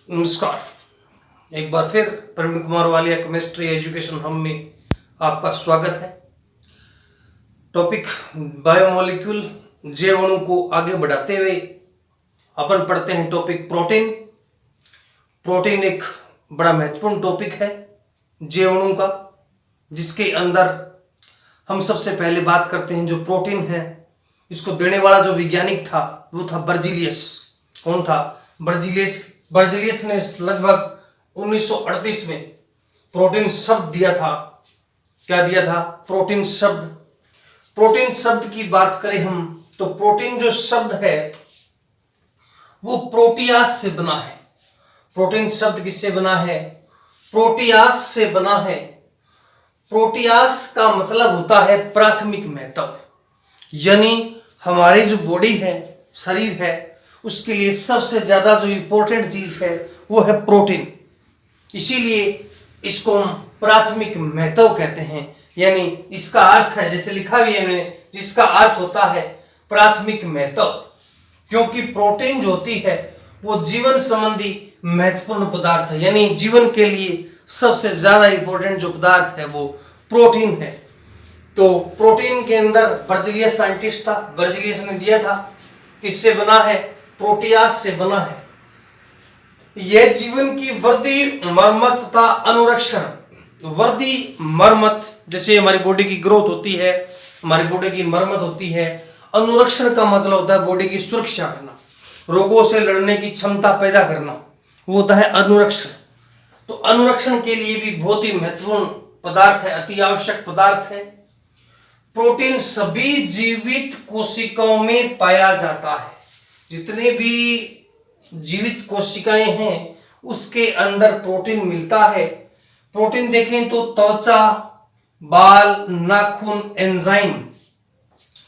नमस्कार। एक बार फिर प्रवीण कुमार वालिया केमिस्ट्री एजुकेशन हम में आपका स्वागत है। टॉपिक बायोमोलिक्यूल, जैव अणु को आगे बढ़ाते हुए अपन पढ़ते हैं टॉपिक प्रोटीन। प्रोटीन एक बड़ा महत्वपूर्ण टॉपिक है जैव अणु का, जिसके अंदर हम सबसे पहले बात करते हैं जो प्रोटीन है, इसको देने वाला जो वैज्ञानिक था वो था बर्जीलियस। कौन था? बर्जीलियस ने लगभग 1938 में प्रोटीन शब्द दिया था। क्या दिया था? प्रोटीन शब्द। प्रोटीन शब्द की बात करें हम तो प्रोटीन जो शब्द है वो प्रोटियास से बना है। प्रोटीन शब्द किससे बना है? प्रोटियास से बना है। प्रोटियास का मतलब होता है प्राथमिक महत्व, यानी हमारी जो बॉडी है, शरीर है, उसके लिए सबसे ज्यादा जो इंपॉर्टेंट चीज है वो है प्रोटीन। इसीलिए इसको हम प्राथमिक महत्व कहते हैं। यानी इसका अर्थ है, जैसे लिखा भी है मैंने, जिसका अर्थ होता है प्राथमिक महत्व, क्योंकि प्रोटीन जो होती है वो जीवन संबंधी महत्वपूर्ण पदार्थ है। यानी जीवन के लिए सबसे ज्यादा इंपॉर्टेंट जो पदार्थ है वो प्रोटीन है। तो प्रोटीन के अंदर बर्जीलियस साइंटिस्ट था, बर्जीलियस ने दिया था किससे बना है? प्रोटियास से बना है। यह जीवन की वृद्धि, मरम्मत तथा अनुरक्षण। वृद्धि, मरम्मत, जैसे हमारी बॉडी की ग्रोथ होती है, हमारी बॉडी की मरम्मत होती है। अनुरक्षण का मतलब होता है बॉडी की सुरक्षा करना, रोगों से लड़ने की क्षमता पैदा करना, वो होता है अनुरक्षण। तो अनुरक्षण के लिए भी बहुत ही महत्वपूर्ण पदार्थ है, अति आवश्यक पदार्थ है। प्रोटीन सभी जीवित कोशिकाओं में पाया जाता है। जितने भी जीवित कोशिकाएं हैं उसके अंदर प्रोटीन मिलता है। प्रोटीन देखें तो त्वचा, बाल, नाखून, एंजाइम,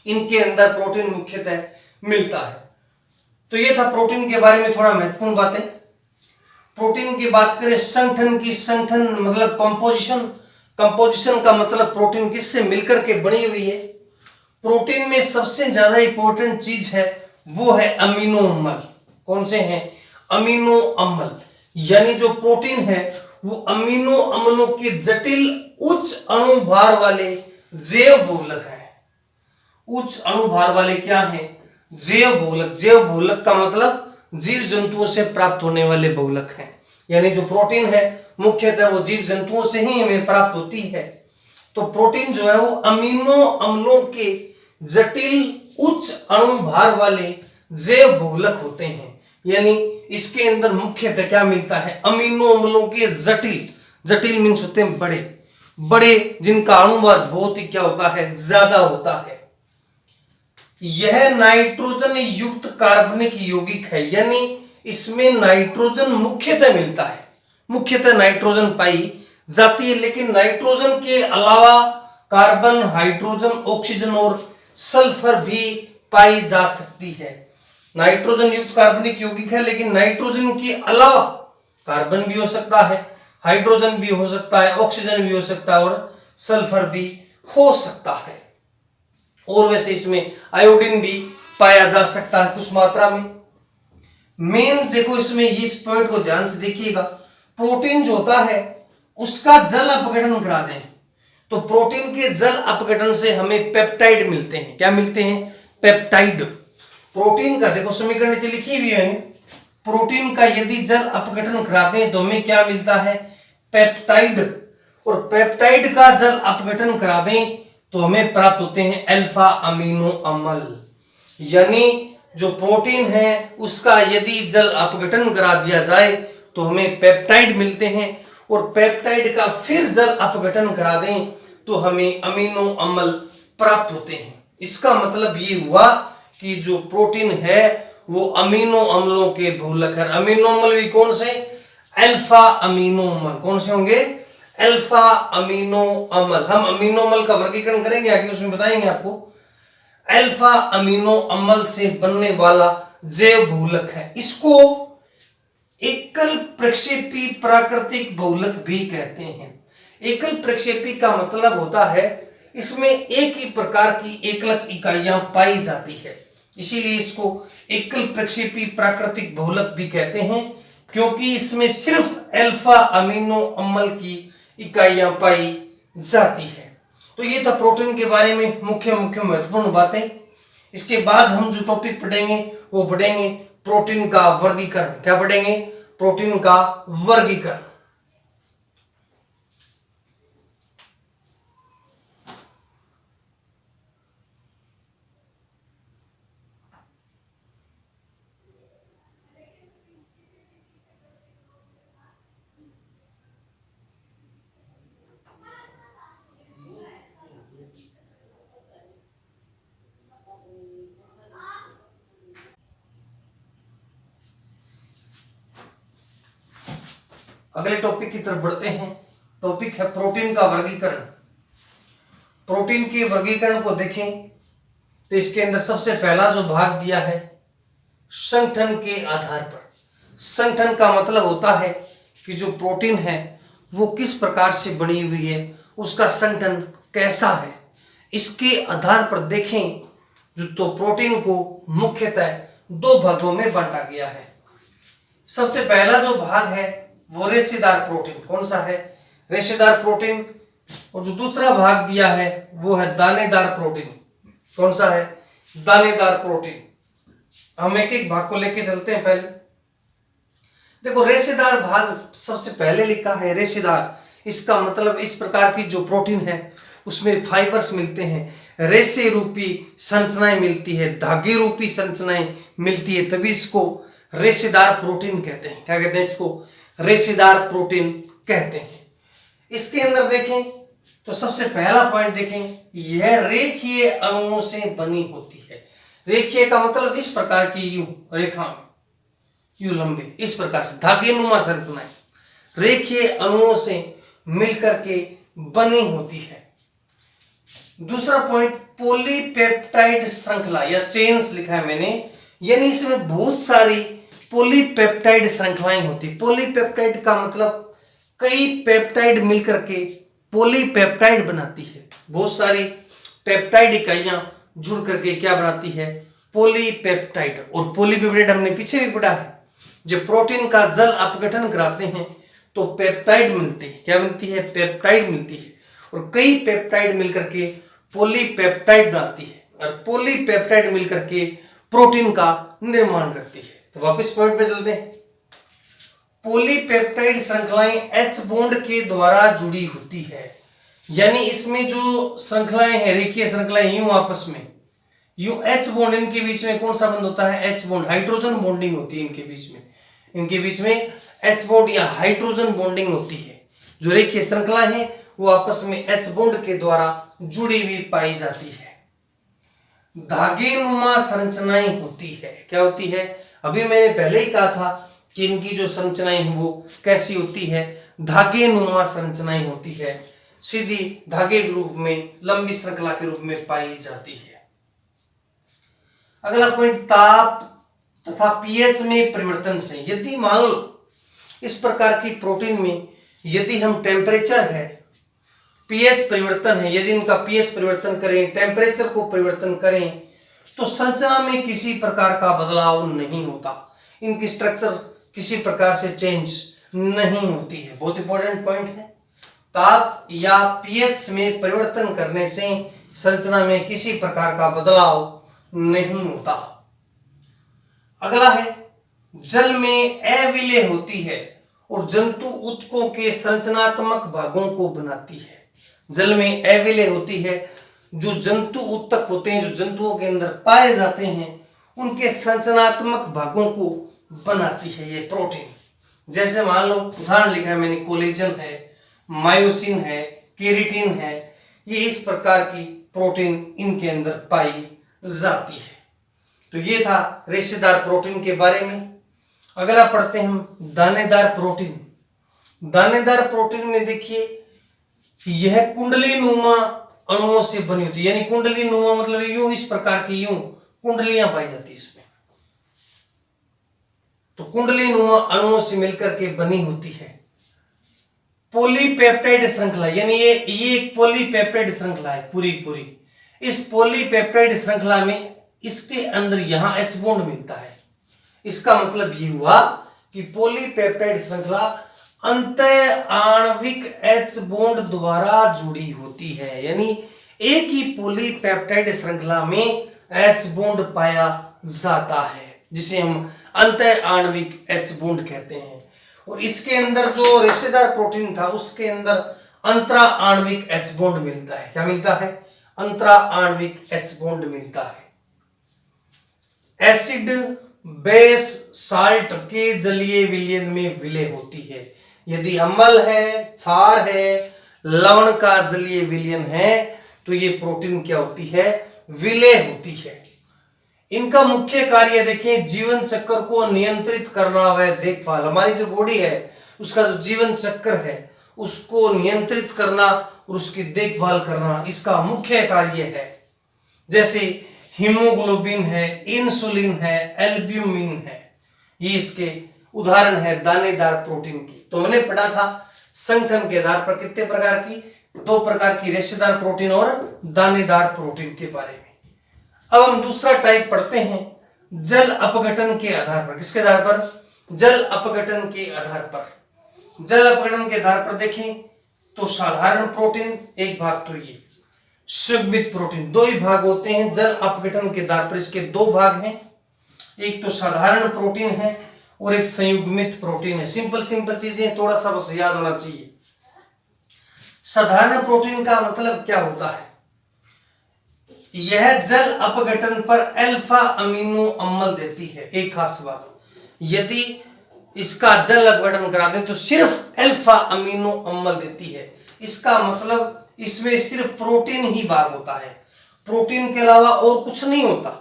इनके अंदर प्रोटीन मुख्यतः मिलता है। तो ये था प्रोटीन के बारे में थोड़ा महत्वपूर्ण बातें। प्रोटीन की बात करें, संगठन की, संगठन मतलब कंपोजिशन। कंपोजिशन का मतलब प्रोटीन किससे मिलकर के बनी हुई है। प्रोटीन में सबसे ज्यादा इंपॉर्टेंट चीज है वो है अमीनो अम्ल। कौन से हैं? अमीनो अम्ल। यानी जो प्रोटीन है वो अमीनो अम्लों के जटिल उच्च अणुभार वाले जैव बहुलक है। उच्च अणुभार वाले क्या है? जैव बहुलक। जैव बहुलक का मतलब जीव जंतुओं से प्राप्त होने वाले बहुलक हैं। यानी जो प्रोटीन है मुख्यतः वो जीव जंतुओं से ही हमें प्राप्त होती है। तो प्रोटीन जो है वो अमीनो अम्लों के जटिल उच्च अणुभार वाले जैव बहुलक होते हैं। यानी इसके अंदर मुख्यतः क्या मिलता है? अमीनो अम्लों के जटिल, जटिल मीन्स होते हैं बड़े बड़े, जिनका अणुभार बहुत ही क्या होता है? ज्यादा होता है। यह नाइट्रोजन युक्त कार्बनिक यौगिक है, यानी इसमें नाइट्रोजन मुख्यतः मिलता है। मुख्यतः नाइट्रोजन पाई जाती है, लेकिन नाइट्रोजन के अलावा कार्बन, हाइड्रोजन, ऑक्सीजन और सल्फर भी पाई जा सकती है। नाइट्रोजन युक्त कार्बनिक यौगिक है, लेकिन नाइट्रोजन के अलावा कार्बन भी हो सकता है, हाइड्रोजन भी हो सकता है, ऑक्सीजन भी हो सकता है और सल्फर भी हो सकता है। और वैसे इसमें आयोडीन भी पाया जा सकता है कुछ मात्रा में। मेन देखो इसमें इस पॉइंट को ध्यान से देखिएगा, प्रोटीन जो होता है उसका जल अपघटन करा दें तो प्रोटीन के जल अपघटन से हमें पेप्टाइड मिलते हैं। क्या मिलते हैं? पेप्टाइड। प्रोटीन का देखो समीकरण नीचे लिखी हुई है, प्रोटीन का यदि जल अपघटन कराते हैं तो हमें क्या मिलता है? पेप्टाइड। और पेप्टाइड का जल अपघटन करा दें तो हमें प्राप्त होते हैं अल्फा अमीनो अम्ल। यानी जो प्रोटीन है उसका यदि जल अपघटन करा दिया जाए तो हमें पेप्टाइड मिलते हैं, और पेप्टाइड का फिर जल अपघटन करा दें तो हमें अमीनो अम्ल प्राप्त होते हैं। इसका मतलब ये हुआ कि जो प्रोटीन है वो अमीनो अम्लों के बहुलक है। अमीनो अम्ल भी कौन से? अल्फा अमीनो अम्ल। कौन से होंगे? अल्फा अमीनो अम्ल। हम अमीनो अम्ल का वर्गीकरण करेंगे आगे, उसमें बताएंगे आपको। अल्फा अमीनो अम्ल से बनने वाला जैव बहुलक है। इसको एकल प्रक्षेपी प्राकृतिक बहुलक भी कहते हैं। एकल प्रक्षेपी का मतलब होता है इसमें एक ही प्रकार की एकलक इकाइयां पाई जाती है, इसीलिए इसको एकल प्रक्षेपी प्राकृतिक बहुलक भी कहते हैं। क्योंकि इसमें सिर्फ अल्फा अमीनो अम्ल की इकाइयां पाई जाती है। तो ये था प्रोटीन के बारे में मुख्य महत्वपूर्ण बातें। इसके बाद हम जो टॉपिक पढ़ेंगे वो पढ़ेंगे प्रोटीन का वर्गीकरण। क्या पढ़ेंगे? प्रोटीन का वर्गीकरण। अगले टॉपिक की तरफ बढ़ते हैं। टॉपिक है प्रोटीन का वर्गीकरण। प्रोटीन के वर्गीकरण को देखें तो इसके अंदर सबसे पहला जो भाग दिया है संगठन के आधार पर। संगठन का मतलब होता है कि जो प्रोटीन है वो किस प्रकार से बनी हुई है, उसका संगठन कैसा है। इसके आधार पर देखें जो तो प्रोटीन को मुख्यतः दो भागों में बांटा गया है। सबसे पहला जो भाग है वो रेशेदार प्रोटीन। कौन सा है? रेशेदार प्रोटीन। और जो दूसरा भाग दिया है वो है दानेदार प्रोटीन। कौन सा है? दानेदार प्रोटीन। हम एक एक भाग को लेके चलते हैं। पहले देखो रेशेदार भाग सबसे पहले लिखा है रेशेदार। इसका मतलब इस प्रकार की जो प्रोटीन है उसमें फाइबर्स मिलते हैं, रेशे रूपी संरचनाएं मिलती है, धागे रूपी संरचनाएं मिलती है, तभी इसको रेशेदार प्रोटीन कहते हैं। क्या कहते हैं इसको? रेशेदार प्रोटीन कहते हैं। इसके अंदर देखें तो सबसे पहला पॉइंट देखें, यह रेखीय अणुओं से बनी होती है। रेखीय का मतलब इस प्रकार की यूं रेखा यूं लंबे इस प्रकार से धागेनुमा संरचनाएं रेखीय अणुओं से मिलकर के बनी होती है। दूसरा पॉइंट पॉलीपेप्टाइड श्रृंखला या चेन्स लिखा है मैंने, यानी इसमें बहुत सारी पॉलीपेप्टाइड श्रृंखलाएं होती। पॉलीपेप्टाइड का मतलब कई पेप्टाइड मिलकर के पॉलीपेप्टाइड बनाती है। बहुत सारी पेप्टाइड इकाइयां जुड़ करके क्या बनाती है? पॉलीपेप्टाइड। और पॉलीपेप्टाइड हमने पीछे भी पढ़ा है, जब प्रोटीन का जल अपघटन कराते हैं तो पेप्टाइड मिलती है। क्या मिलती है? पेप्टाइड मिलती है। और कई पेप्टाइड मिलकर के पॉलीपेप्टाइड बनाती है और पॉलीपेप्टाइड मिलकर के प्रोटीन का निर्माण करती है। तो वापस पॉइंट पे चलते हैं। पॉलीपेप्टाइड श्रृंखलाएं एच बॉन्ड के द्वारा जुड़ी होती है, यानी इसमें जो श्रृंखलाएं हैं रेखीय श्रृंखलाएं यूं आपस में यूं एच बॉन्ड, इनके बीच में कौन सा बंध होता है? H bond. हाइड्रोजन बॉन्डिंग होती है इनके बीच में एच बॉन्ड या हाइड्रोजन बॉन्डिंग होती है। जो रेखीय श्रृंखला है वो आपस में एच बॉन्ड के द्वारा जुड़ी हुई पाई जाती है। धागेनुमा संरचनाएं होती है। क्या होती है? अभी मैंने पहले ही कहा था कि इनकी जो संरचनाएं हैं वो कैसी होती है? धागेनुमा संरचनाएं होती है, सीधी धागे के रूप में, लंबी श्रृंखला के रूप में पाई जाती है। अगला पॉइंट ताप तथा पीएच में परिवर्तन से। यदि मान लो इस प्रकार की प्रोटीन में यदि हम टेम्परेचर है, पीएच परिवर्तन है, यदि इनका पीएच परिवर्तन करें, टेम्परेचर को परिवर्तन करें तो संरचना में किसी प्रकार का बदलाव नहीं होता। इनकी स्ट्रक्चर किसी प्रकार से चेंज नहीं होती है। बहुत इंपॉर्टेंट पॉइंट है। ताप या पीएच में परिवर्तन करने से संरचना में किसी प्रकार का बदलाव नहीं होता। अगला है जल में अविलय होती है और जंतु ऊतकों के संरचनात्मक भागों को बनाती है। जल में अविलय होती है, जो जंतु ऊतक होते हैं, जो जंतुओं के अंदर पाए जाते हैं, उनके संरचनात्मक भागों को बनाती है ये प्रोटीन। जैसे मान लो उदाहरण लिखा है मैंने, कोलेजन है, मायोसिन है, केराटिन है, ये इस प्रकार की प्रोटीन इनके अंदर पाई जाती है। तो ये था रेशेदार प्रोटीन के बारे में। अगला पढ़ते हैं हम दानेदार प्रोटीन। दानेदार प्रोटीन में देखिए यह कुंडलीनुमा अणुओं से बनी होती है, यानी कुंडलीनुमा मतलब यूं इस प्रकार की यूं कुंडलियां पाई जाती है इसमें। तो कुंडलीनुमा अणुओं से मिलकर के बनी होती है। पॉलीपेप्टाइड श्रृंखला, यानी ये एक पॉलीपेप्टाइड श्रृंखला है पूरी। इस पॉलीपेप्टाइड श्रृंखला में इसके अंदर यहां एच बॉन्ड मिलता है। इसका मतलब ये हुआ कि पॉलीपेप्टाइड श्रृंखला अंतः आणविक H बॉन्ड द्वारा जुड़ी होती है, यानी एक ही पॉलीपेप्टाइड श्रृंखला में H बॉन्ड पाया जाता है, जिसे हम अंतः आणविक H बॉन्ड कहते हैं। और इसके अंदर जो रेशेदार प्रोटीन था उसके अंदर अंतरा आणविक H बॉन्ड मिलता है। क्या मिलता है? अंतरा आणविक H बॉन्ड मिलता है। एसिड बेस साल्ट के जलीय विलयन में विलय होती है। यदि अम्ल है, क्षार है, लवण का जलीय विलयन है तो ये प्रोटीन क्या होती है? विलय होती है। इनका मुख्य कार्य देखें, जीवन चक्र को नियंत्रित करना व देखभाल। हमारी जो बॉडी है उसका जो जीवन चक्र है उसको नियंत्रित करना और उसकी देखभाल करना इसका मुख्य कार्य है। जैसे हीमोग्लोबिन है, इंसुलिन है, एल्ब्यूमिन है, ये इसके उदाहरण है दानेदार प्रोटीन की। तो मैंने पढ़ा था संगठन के आधार पर कितने प्रकार की? 2 प्रकार की, रेशेदार प्रोटीन और दानेदार प्रोटीन के बारे में। अब हम दूसरा टाइप पढ़ते हैं, जल अपघटन के आधार पर। किसके आधार पर? जल अपघटन के आधार पर। जल अपघटन के आधार पर देखें तो साधारण प्रोटीन एक भाग, तो ये संयुग्मित प्रोटीन 2 ही भाग होते हैं। जल अपघटन के आधार पर इसके 2 भाग हैं, एक तो साधारण प्रोटीन है और एक संयुग्मित प्रोटीन है। सिंपल चीजें थोड़ा सा बस याद होना चाहिए। साधारण प्रोटीन का मतलब क्या होता है? यह जल अपघटन पर अल्फा अमीनो अम्ल देती है। एक खास बात, यदि इसका जल अपघटन करा दें तो सिर्फ अल्फा अमीनो अम्ल देती है। इसका मतलब इसमें सिर्फ प्रोटीन ही भाग होता है, प्रोटीन के अलावा और कुछ नहीं होता।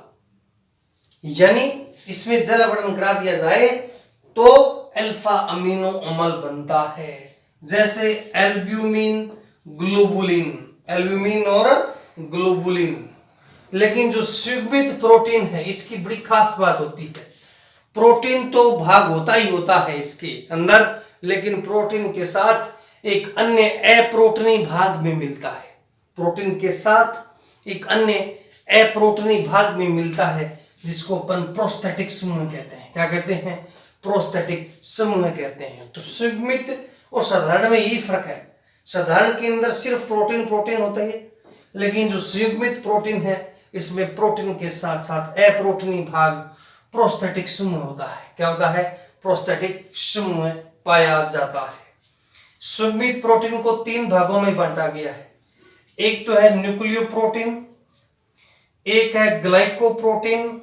यानी इसमें जल अपघटन करा दिया जाए तो अल्फा अमीनो अम्ल बनता है, जैसे एल्ब्यूमिन, ग्लोबुलिन, एल्ब्यूमिन और ग्लोबुलिन। लेकिन जो संयुग्मित प्रोटीन है इसकी बड़ी खास बात होती है, प्रोटीन तो भाग होता ही होता है इसके अंदर, लेकिन प्रोटीन के साथ एक अन्य अप्रोटनी भाग में मिलता है। प्रोटीन के साथ एक अन्य अप्रोटनी भाग में मिलता है जिसको अपन प्रोस्थेटिक समूह कहते हैं। क्या कहते हैं? प्रोस्थेटिक समूह कहते हैं। तो संयुग्मित और साधारण में यही फर्क है। साधारण के अंदर सिर्फ प्रोटीन होता है, लेकिन जो संयुग्मित प्रोटीन है इसमें प्रोटीन के साथ साथ अप्रोटनी भाग प्रोस्थेटिक समूह होता है। क्या होता है? प्रोस्थेटिक समूह पाया जाता है। संयुग्मित प्रोटीन को 3 भागों में बांटा गया है। एक तो है न्यूक्लियोप्रोटीन, एक है ग्लाइकोप्रोटीन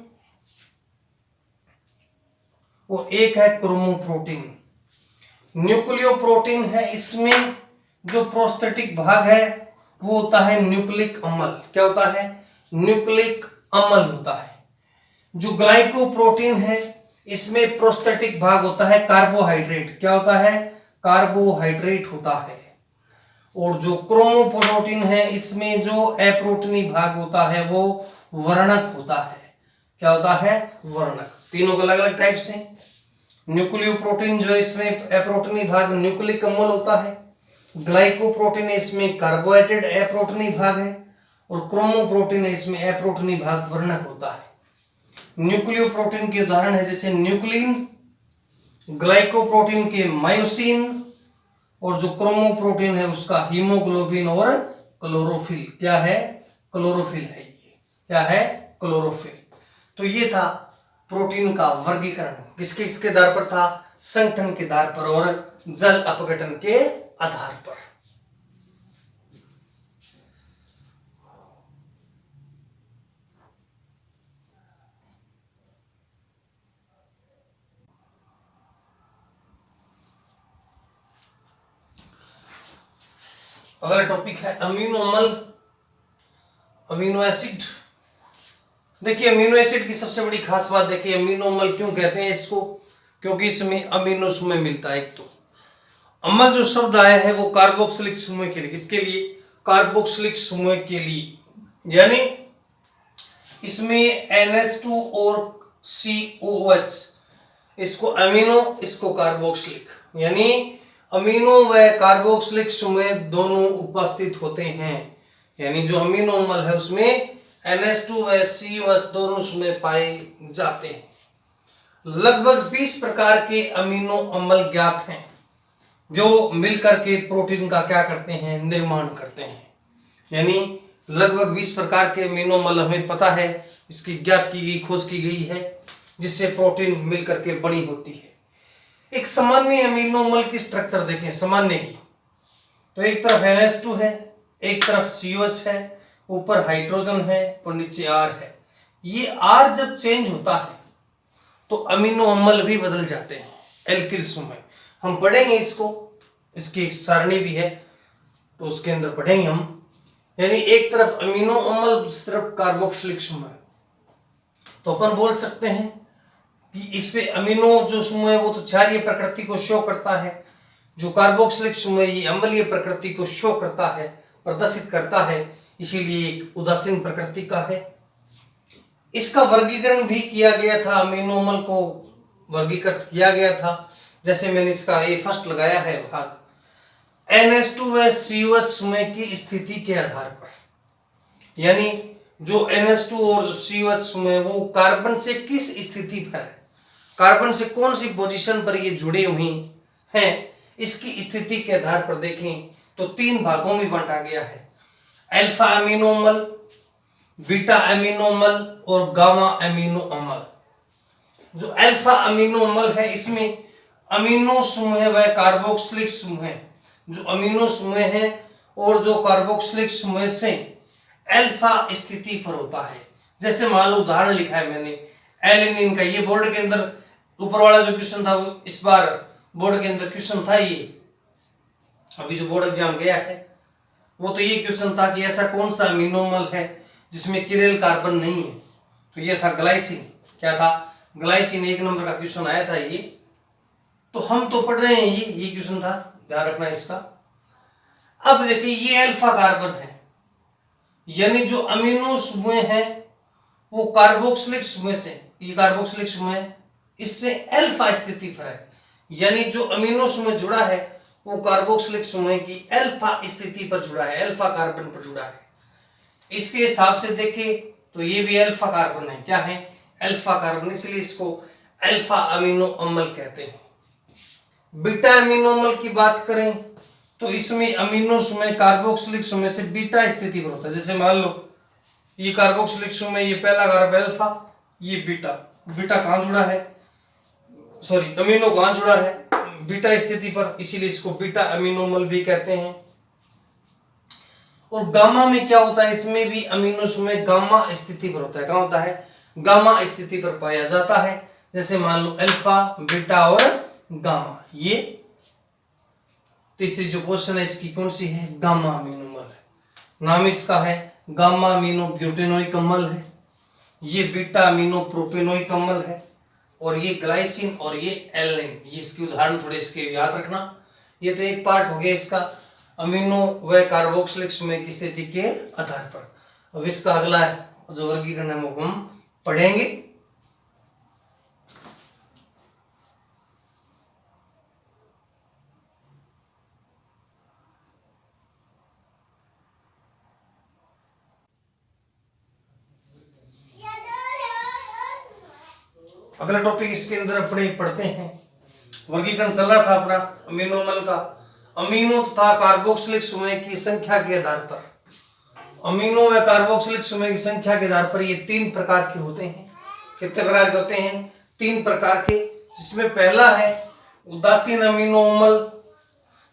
और एक है क्रोमोप्रोटीन। न्यूक्लियोप्रोटीन है, इसमें जो प्रोस्थेटिक भाग है वो होता है न्यूक्लिक अम्ल। क्या होता है? न्यूक्लिक अम्ल होता है। जो ग्लाइकोप्रोटीन है इसमें प्रोस्थेटिक भाग होता है कार्बोहाइड्रेट। क्या होता है? कार्बोहाइड्रेट होता है। और जो क्रोमोप्रोटीन है इसमें जो अप्रोटनी भाग होता है वो वर्णक होता है। क्या होता है? वर्णक। तीनों अलग अलग टाइप से। न्यूक्लियोप्रोटीन जो इसमें अप्रोटनी भाग न्यूक्लिक अम्ल होता है, ग्लाइकोप्रोटीन इसमें कार्बोहाइड्रेट अप्रोटनी भाग है, और क्रोमोप्रोटीन इसमें अप्रोटनी भाग वर्णक होता है। न्यूक्लियोप्रोटीन के उदाहरण है जैसे न्यूक्लिन, ग्लाइकोप्रोटीन के मायोसिन, और जो क्रोमोप्रोटीन है उसका हीमोग्लोबिन और क्लोरोफिल। क्या है? क्लोरोफिल है ये। क्या है? क्लोरोफिल। तो ये था प्रोटीन का वर्गीकरण। किसके किसके आधार पर था? संगठन के आधार पर और जल अपघटन के आधार पर। अगला टॉपिक है अमीनो अम्ल, अमीनो एसिड। देखिए अमीनो एसिड की सबसे बड़ी खास बात देखिए, अमीनो अम्ल क्यों कहते हैं इसको? क्योंकि इसमें अमीनो समूह मिलता है। एक तो अम्ल जो शब्द आया है वो कार्बोक्सिलिक समूह के लिए, किसके लिए? कार्बोक्सिलिक समूह के लिए। यानी इसमें NH2 और COOH, इसको अमीनो, इसको कार्बोक्सिलिक, यानी अमीनो व कार्बोक्सिलिक समूह दोनों उपस्थित होते हैं। यानी जो अमीनो अम्ल है उसमें NH2 व COOH दोनों समूह पाए जाते हैं। लगभग 20 प्रकार के अमीनो अम्ल ज्ञात हैं जो मिलकर के प्रोटीन का क्या करते हैं, निर्माण करते हैं। यानी लगभग 20 प्रकार के अमीनो अम्ल हमें पता है, इसकी ज्ञात की गई, खोज की गई है, जिससे प्रोटीन मिलकर के बनी होती है। एक सामान्य अमीनो अम्ल की स्ट्रक्चर देखें, सामान्य की, तो एक तरफ NH2 है, एक तरफ COH है, ऊपर हाइड्रोजन है और नीचे R है। ये R जब चेंज होता है तो अमीनो अम्ल भी बदल जाते हैं एल्किल्स में। हम पढ़ेंगे इसको, इसकी एक सारणी भी है तो उसके अंदर पढ़ेंगे हम। यानी एक तरफ अमीनो अम्ल, दूसरी तरफ कार्बोक्सिलिक समूह, तो अपन बोल सकते हैं कि इसमें अमीनो जो समूह है वो तो क्षारीय प्रकृति को शो करता है, जो कार्बोक्सिलिक समूह है ये अम्लीय प्रकृति को शो करता है, प्रदर्शित करता है, इसीलिए एक उदासीन प्रकृति का है। इसका वर्गीकरण भी किया गया था, अमीनो अम्ल को वर्गीकृत किया गया था, जैसे मैंने इसका ये फर्स्ट लगाया है भाग, NH2 व COH समूह की स्थिति के आधार पर। यानी जो NH2 और जो COH समूह है वो कार्बन से किस स्थिति पर है, कार्बन से कौन सी पोजीशन पर ये जुड़े हुए हैं, इसकी स्थिति के आधार पर देखें तो 3 भागों में बांटा गया है, अल्फा अमीनो अम्ल, बीटा अमीनो अम्ल और गामा अमीनो अम्ल। जो अल्फा अमीनो अम्ल है इसमें अमीनो समूह व कार्बोक्सिलिक समूह, जो अमीनो समूह है और जो कार्बोक्सिलिक समूह से अल्फा स्थिति पर होता है। जैसे मान लो उदाहरण लिखा है मैंने एलिनिन का, ये बोर्ड के अंदर ऊपर वाला जो क्वेश्चन था वो इस बार बोर्ड के अंदर क्वेश्चन था, ये अभी जो बोर्ड एग्जाम गया है वो तो ये क्वेश्चन था कि ऐसा कौन सा अमीनो अम्ल है जिसमें किरेल कार्बन नहीं है, तो ये था ग्लाइसिन। क्या था, ग्लाइसिन, 1 नंबर का क्वेश्चन आया था ये। तो हम तो पढ़ रहे हैं ये क्वेश्चन था, ध्यान रखना इसका। अब देखिए ये अल्फा कार्बन है, यानी जो अमीनो समूह है वो कार्बोक्सिलिक समूह से, ये कार्बोक्सिलिक समूह है, इससे अल्फा स्थिति पर है। यानी जो अमीनो समूह जुड़ा है वो कार्बोक्सिलिक समूह की अल्फा स्थिति पर जुड़ा है, अल्फा कार्बन पर जुड़ा है। इसके हिसाब से देखें तो ये भी अल्फा कार्बन है। क्या है, अल्फा कार्बन, इसलिए इसको अल्फा अमीनो अम्ल कहते हैं। बीटा अमीनो अम्ल की बात करें तो इसमें अमीनो समूह कार्बोक्सिलिक समूह से बीटा स्थिति पर होता है। जैसे मान लो ये कार्बोक्सिलिक समूह, ये पहला कार्बन अल्फा, ये बीटा, बीटा कहां जुड़ा है, सॉरी अमीनो कहां जुड़ा है, बीटा स्थिति पर, इसीलिए इसको बीटा अमीनो अम्ल भी कहते हैं। और गामा में क्या होता है, इसमें भी अमीनो समूह गामा स्थिति पर होता है। कहां होता है, गामा स्थिति पर पाया जाता है। जैसे मान लो अल्फा, बीटा और गामा, ये तीसरी जो पोजीशन है इसकी कौन सी है, गामा अमीनो अम्ल है। नाम इसका है गामा अमीनो ब्यूटेनोइक अम्ल है, ये बीटा अमीनो प्रोपेनोइक अम्ल है, और ये ग्लाइसिन और ये एलिन। ये इसके उदाहरण थोड़े इसके याद रखना। ये तो एक पार्ट हो गया इसका अमीनो व कार्बोक्सिलिक समूह की स्थिति के आधार पर। अब इसका अगला जो वर्गीकरण है वो हम पढ़ेंगे। अगला टॉपिक इसके अंदर अपने पढ़ते हैं, वर्गीकरण चल रहा था अपना अमीनो अम्ल का। अमीनो तथा कार्बोक्सिलिक समूह की संख्या के आधार पर, अमीनो व कार्बोक्सिलिक समूह की संख्या के आधार पर ये 3 प्रकार के होते हैं। कितने प्रकार के होते हैं, 3 प्रकार के, जिसमें पहला है उदासीन अमीनो अम्ल,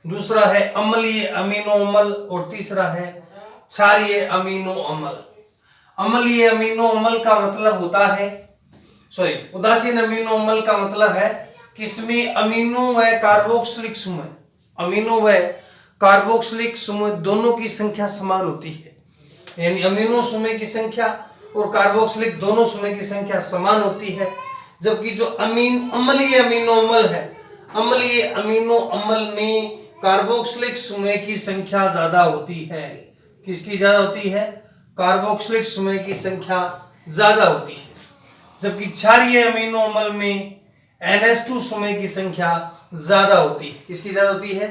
दूसरा है अम्लीय अमीनो अम्ल और तीसरा है क्षारीय अमीनो अम्ल। अम्लीय अमीनो अम्ल का मतलब होता है, सॉरी उदासीन अमीनो अम्ल का मतलब है कि इसमें अमीनो व कार्बोक्सिलिक समूह, अमीनो व कार्बोक्सिलिक समूह दोनों की संख्या समान होती है। यानी अमीनो समूह की संख्या और कार्बोक्सिलिक दोनों समूह की संख्या समान होती है। जबकि जो अम्लीय अमीनो अम्ल है, अम्लीय अमीनो अम्ल में कार्बोक्सिलिक समूह की संख्या ज्यादा होती है। किसकी ज्यादा होती है, कार्बोक्सिलिक समूह की संख्या ज्यादा होती है। जबकि क्षारीय अमीनो अम्ल में NH2 समूह की संख्या ज्यादा होती है। किसकी ज्यादा होती है,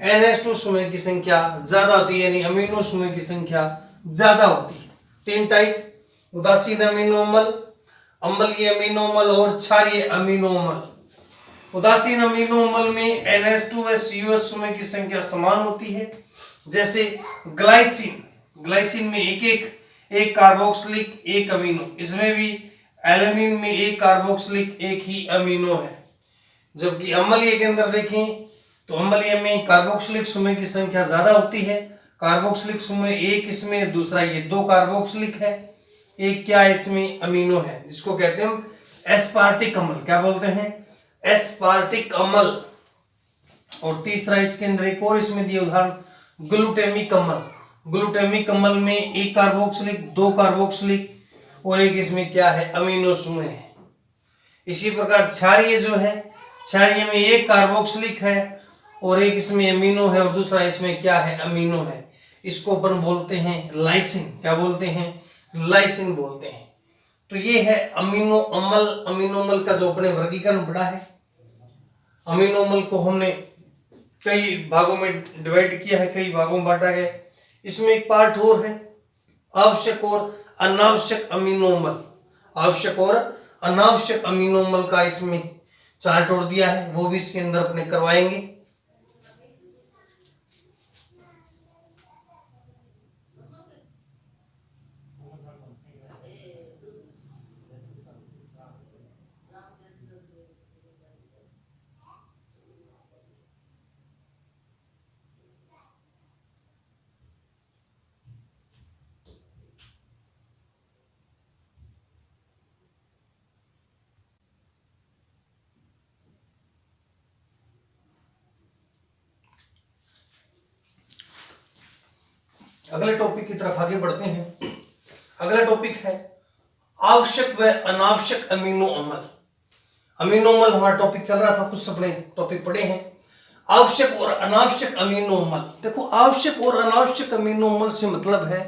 NH2 समूह की संख्या ज्यादा होती है, यानी अमीनो समूह की संख्या ज्यादा होती है। 3 टाइप, उदासीन अमीनो अम्ल, अम्लीय अमीनो अम्ल और क्षारीय अमीनो अम्ल। उदासीन अमीनो अम्ल में NH2S COS समूह की संख्या समान होती है। जैसे ग्लाइसिन में एक कार्बोक्सिलिक एक अमीनो, इसमें भी एलानिन में एक कार्बोक्सिलिक एक ही अमीनो है। जबकि अम्लीय के अंदर देखें तो अम्लीय में कार्बोक्सिलिक समूह की संख्या ज्यादा होती है। कार्बोक्सिलिक समूह एक इसमें, दूसरा ये दो कार्बोक्सिलिक है, एक क्या इसमें अमीनो है, जिसको कहते हैं हम एस्पार्टिक अम्ल। क्या बोलते हैं? एस्पार्टिक अम्ल। और तीसरा इसके अंदर एक और इसमें दिया उदाहरण ग्लूटेमिक अम्ल। ग्लूटेमिक अम्ल में एक कार्बोक्सिलिक, दो कार्बोक्सिलिक और एक इसमें क्या है अमीनो समूह है। इसी प्रकार क्षारीय जो है, क्षारीय में एक कार्बोक्सिलिक है और एक इसमें अमीनो है और दूसरा इसमें क्या है अमीनो है। इसको अपन बोलते हैं लाइसिन। क्या बोलते हैं? लाइसिन बोलते हैं। तो ये है अमीनो अम्ल। अमीनो अम्ल का जो अपने वर्गीकरण पढ़ा है, अमीनो अम्ल को हमने कई भागों में डिवाइड किया है, कई भागों में बांटा गया। इसमें एक पार्ट और है आवश्यक और अनावश्यक अमीनो अम्ल। आवश्यक और अनावश्यक अमीनो अम्ल का इसमें चार्ट और दिया है, वो भी इसके अंदर अपने करवाएंगे। अगले टॉपिक की तरफ आगे बढ़ते हैं। अगला टॉपिक है आवश्यक व अनावश्यक अमीनो अम्ल। अमीनो अम्ल हमारा टॉपिक चल रहा था, कुछ अपने टॉपिक पढ़े हैं। आवश्यक और अनावश्यक अमीनो अम्ल। देखो, आवश्यक और अनावश्यक अमीनो अम्ल से मतलब है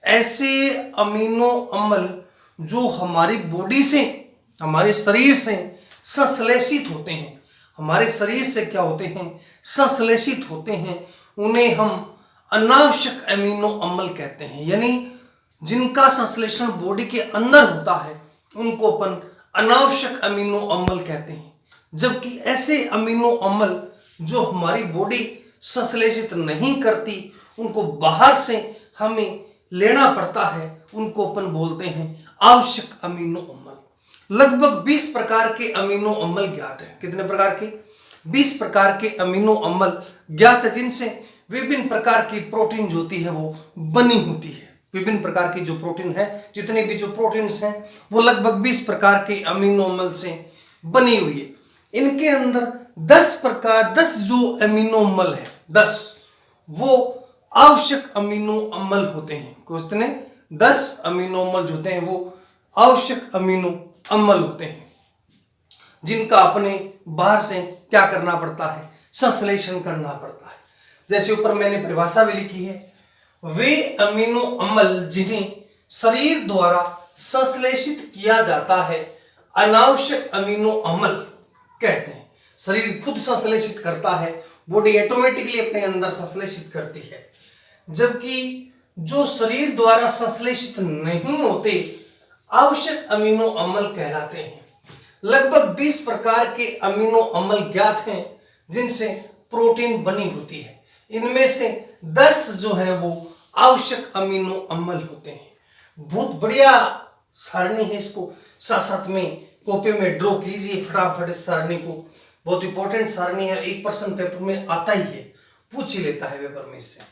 ऐसे अमीनो अम्ल जो हमारी बॉडी से, हमारे शरीर से संश्लेषित होते हैं। हमारे शरीर से क्या होते हैं? संश्लेषित होते हैं। उन्हें हम अनावश्यक अमीनो अम्ल कहते हैं। यानी जिनका संश्लेषण बॉडी के अंदर होता है उनको अपन अनावश्यक अमीनो अम्ल कहते हैं। जबकि ऐसे अमीनो अम्ल जो हमारी बॉडी संश्लेषित नहीं करती, उनको बाहर से हमें लेना पड़ता है, उनको अपन बोलते हैं आवश्यक अमीनो अम्ल। लगभग 20 प्रकार के अमीनो अम्ल ज्ञात है। कितने प्रकार के? 20 प्रकार के अमीनो अम्ल ज्ञात है, जिनसे विभिन्न प्रकार की प्रोटीन जो होती है वो बनी होती है। विभिन्न प्रकार की जो प्रोटीन है, जितने भी जो प्रोटीन्स हैं वो लगभग 20 प्रकार के अमीनो अम्ल से बनी हुई है। इनके अंदर 10 जो अमीनो अम्ल है, 10 वो आवश्यक अमीनो अम्ल होते हैं। कितने? 10 अमीनो अम्ल जो होते हैं वो आवश्यक अमीनो अम्ल होते हैं, जिनका अपने बाहर से क्या करना पड़ता है? संश्लेषण करना पड़ता है। जैसे ऊपर मैंने परिभाषा भी लिखी है, वे अमीनो अम्ल जिन्हें शरीर द्वारा संश्लेषित किया जाता है अनावश्यक अमीनो अम्ल कहते हैं। शरीर खुद संश्लेषित करता है, बॉडी ऑटोमेटिकली अपने अंदर संश्लेषित करती है। जबकि जो शरीर द्वारा संश्लेषित नहीं होते आवश्यक अमीनो अम्ल कहलाते हैं। लगभग 20 प्रकार के अमीनो अम्ल ज्ञात हैं, जिनसे प्रोटीन बनी होती है। इनमें से 10 जो है वो आवश्यक अमीनो अम्ल होते हैं। बहुत बढ़िया सारणी है, इसको साथ साथ में कॉपी में ड्रॉ कीजिए फटाफट इस सारणी को। बहुत इंपॉर्टेंट सारणी है, 1% पेपर में आता ही है, पूछ ही लेता है पेपर में इससे।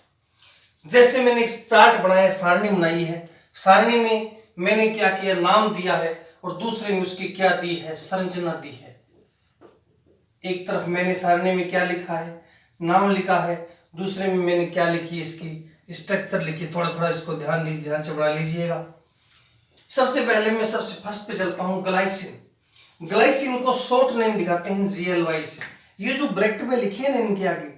जैसे मैंने एक चार्ट बनाया, सारणी बनाई है। सारणी में मैंने क्या किया? नाम दिया है और दूसरे में उसकी क्या दी है? संरचना दी है। एक तरफ मैंने सारणी में क्या लिखा है? नाम लिखा है। दूसरे में मैंने क्या लिखी? इसकी स्ट्रक्चर लिखी। थोड़ा थोड़ा इसको ध्यान से बना लीजिएगा। सबसे पहले मैं सबसे फर्स्ट पे चलता हूं, ग्लाइसिन। ग्लाइसिन को शॉर्ट नेम दिखाते हैं GLY से। ये जो ब्रैकेट में लिखी है ना, इनके आगे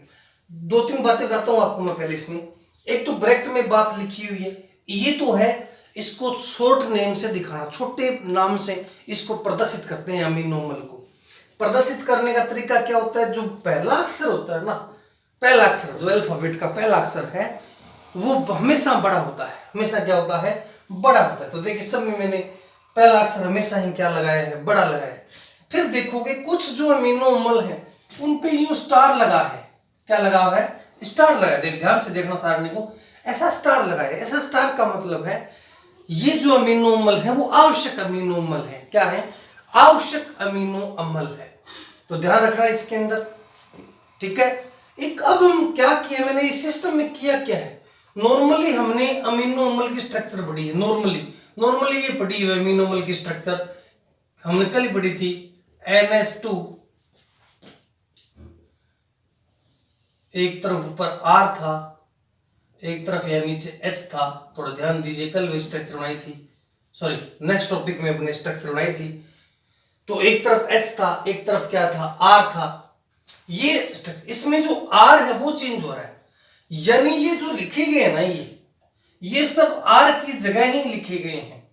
2-3 बातें बताता हूं आपको मैं पहले इसमें। एक तो ब्रैकेट में बात लिखी हुई है, ये तो है इसको शॉर्ट नेम से दिखाना, छोटे नाम से इसको प्रदर्शित करते हैं। अमीनो अम्ल को प्रदर्शित करने का तरीका क्या होता है? जो पहला अक्षर होता है ना, पहला अक्षर जो अल्फाबेट का पहला अक्षर है वो हमेशा बड़ा होता है। हमेशा क्या होता है? बड़ा होता है। तो देखिए सब में मैंने पहला अक्षर हमेशा ही क्या लगाया है, बड़ा लगाया है। फिर देखोगे कुछ जो अमीनो अम्ल है उन पे यूं स्टार लगा है, क्या लगा हुआ है, स्टार लगा है। ध्यान से देखना सारणी को, ऐसा स्टार लगा है। ऐसा स्टार का मतलब है ये जो अमीनो अम्ल है वो आवश्यक अमीनो अम्ल है। क्या है, आवश्यक अमीनो अम्ल है। तो ध्यान रखना इसके अंदर, ठीक है। एक अब हम क्या किया, मैंने इस सिस्टम में किया क्या है, नॉर्मली हमने अमीनो अम्ल की स्ट्रक्चर पढ़ी है। नॉर्मली ये पढ़ी हुई अमीनो अम्ल की स्ट्रक्चर हमने कल ही पढ़ी थी। NH2 एक तरफ ऊपर R था, एक तरफ या नीचे H था। थोड़ा ध्यान दीजिए, कल भी स्ट्रक्चर बनाई थी, सॉरी नेक्स्ट टॉपिक में अपने स्ट्रक्चर बनाई थी। तो एक तरफ H था, एक तरफ क्या था, R था। ये इसमें जो R है वो चेंज हो रहा है, यानी ये जो लिखे गए हैं ना, ये सब R की जगह ही लिखे गए हैं,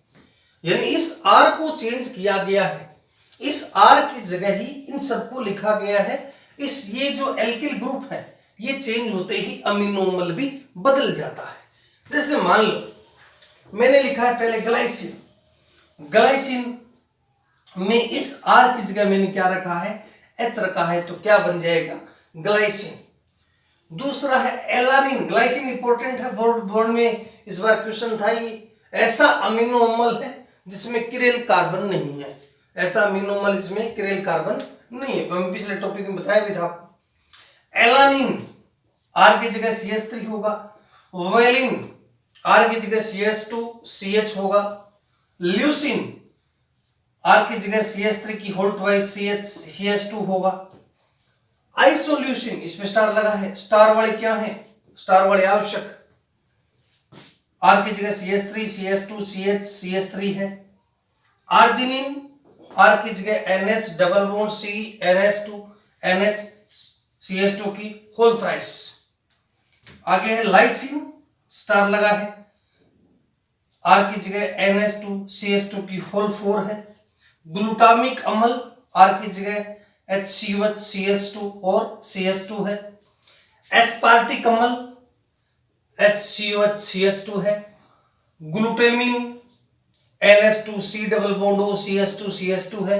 यानी इस R को चेंज किया गया है, इस R की जगह ही इन सबको लिखा गया है। इस ये जो एल्किल ग्रुप है ये चेंज होते ही अमीनो अम्ल भी बदल जाता है। जैसे मान लो मैंने लिखा है पहले ग्लाइसिन, ग्लाइसिन में इस R की जगह मैंने क्या रखा है, H रखा है, तो क्या बन जाएगा, ग्लाइसिन। दूसरा है एलानिन, ग्लाइसिन इंपॉर्टेंट है, बोर्ड में इस बार क्वेश्चन था। ये ऐसा अमीनो अम्ल है जिसमें किरेल कार्बन नहीं है, ऐसा अमीनो अम्ल जिसमें किरेल कार्बन नहीं है। हम पिछले टॉपिक में बताया भी था। एलानिन R की जगह CH3 होगा, वेलिन R की जगह CH2 CH होगा, ल्यूसिन R की जगह CH3 की होल ट्वाइस CH2 होगा। आइसोल्यूसिन, इसमें स्टार लगा है, स्टार वाले क्या है, स्टार वाले आवश्यक, R की जगह CH3 CH2 CH CH3 है। आर्जिनिन R की जगह NH double bond C NH2 NH CH2 की होल थ्राइस। आगे है लाइसिन, स्टार लगा है, R की जगह NH2 CH2 की होल 4 है। ग्लूटामिक अम्ल R की जगह HCOH CH2 और CH2 है। एस्पार्टिक अम्ल HCOH CH2 है। Glutamine NH2 C double bond O CH2 CH2 है।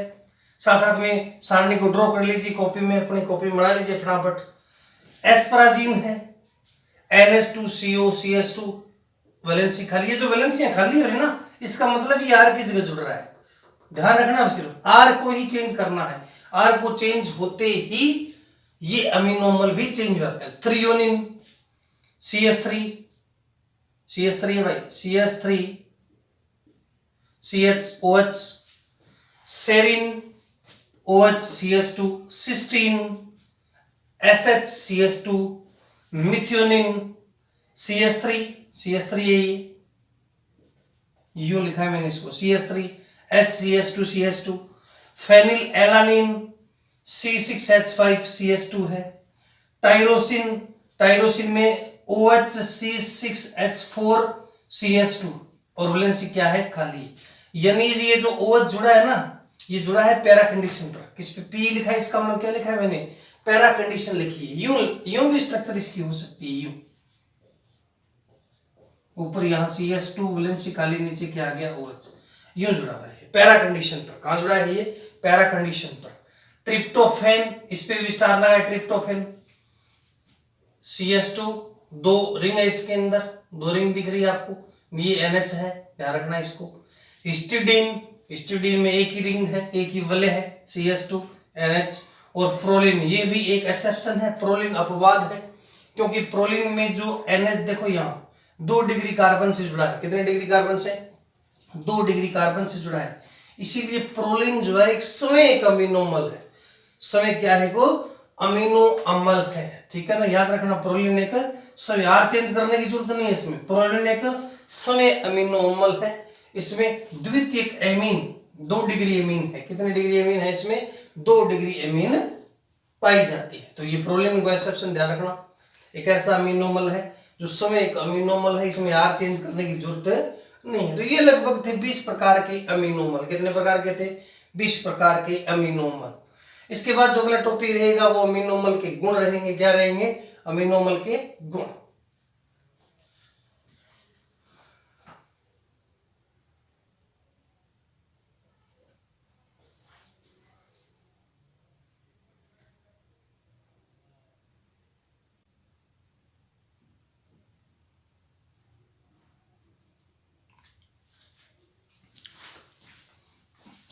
साथ में सारणी को ड्रॉ कर लीजिए कॉपी में, अपनी कॉपी में बना लीजिए फटाफट। एस्पराजीन है NH2 CO CH2 वैलेंसी खाली, ये जो वैलेंसियां खाली हो रही है ना, इसका मतलब ये R की जगह जुड़ रहा है। ध्यान रखना, सिर्फ R को ही चेंज करना है, R को चेंज होते ही ये अमीनो अम्ल भी चेंज हो जाते हैं। थ्रियोनिन CH3 है भाई, CH3 CHOH, serine OH CH2, cysteine SH CH2, methionine CH3 है, ये यूं लिखा है मैंने इसको, CH3 SCH2 CH2। Phenyl alanine C6H5 CH2 है। टायरोसिन में OH C6H4 CH2 और वैलेंसी क्या है, खाली। यानी ये जो OH जुड़ा है ना, ये जुड़ा है पैरा कंडीशन पर। किस पे P लिखा है, इसका मतलब क्या लिखा है मैंने, पैरा कंडीशन लिखी है। यूं भी स्ट्रक्चर इसकी हो सकती है, यूं ऊपर यहां CH2 वैलेंसी खाली, नीचे क्या आ गया OH, यूं जुड़ा हुआ है पैरा कंडीशन पर। कहां जुड़ा है ये, पैरा कंडीशन पर। ट्रिप्टोफैन, इस पे भी स्टार लगा है, ट्रिप्टोफैन CH2 दो रिंग है इसके अंदर, दो रिंग दिख रही है आपको, ये NH है, ध्यान रखना इसको। हिस्टिडीन में एक ही रिंग है, एक ही वलय है, CH2 NH। और प्रोलिन, ये भी एक एक्सेप्शन है, प्रोलिन अपवाद है, क्योंकि प्रोलिन में जो NH देखो यहाँ 2 डिग्री कार्बन से जुड़ा है। कितने डिग्री कार्बन से, 2 डिग्री कार्बन से जुड़ा है, इसीलिए प्रोलिन जो है एक स्वयं एक अमीनो अम्ल है। स्वयं क्या है, वो अमीनो अम्ल है, ठीक है ना, याद रखना। प्रोलिन एक स्वयं, R चेंज करने की जरूरत नहीं है इसमें, प्रोलिन एक स्वयं अमीनो अम्ल है। इसमें द्वितीयक एमीन 2 डिग्री एमीन है, कितने डिग्री एमीन है इसमें, 2 डिग्री एमीन पाई जाती है। तो ये प्रोलिन को एक्सेप्शन ध्यान रखना, एक ऐसा अमीनो अम्ल है जो स्वयं एक अमीनो अम्ल है, इसमें R चेंज करने की जरूरत नहीं है। तो ये लगभग थे 20 प्रकार के अमीनो अम्ल। कितने प्रकार के थे, 20 प्रकार के अमीनो अम्ल। इसके बाद जो अगला टॉपिक रहेगा वो अमीनो अम्ल के गुण रहेंगे। क्या रहेंगे, अमीनो अम्ल के गुण।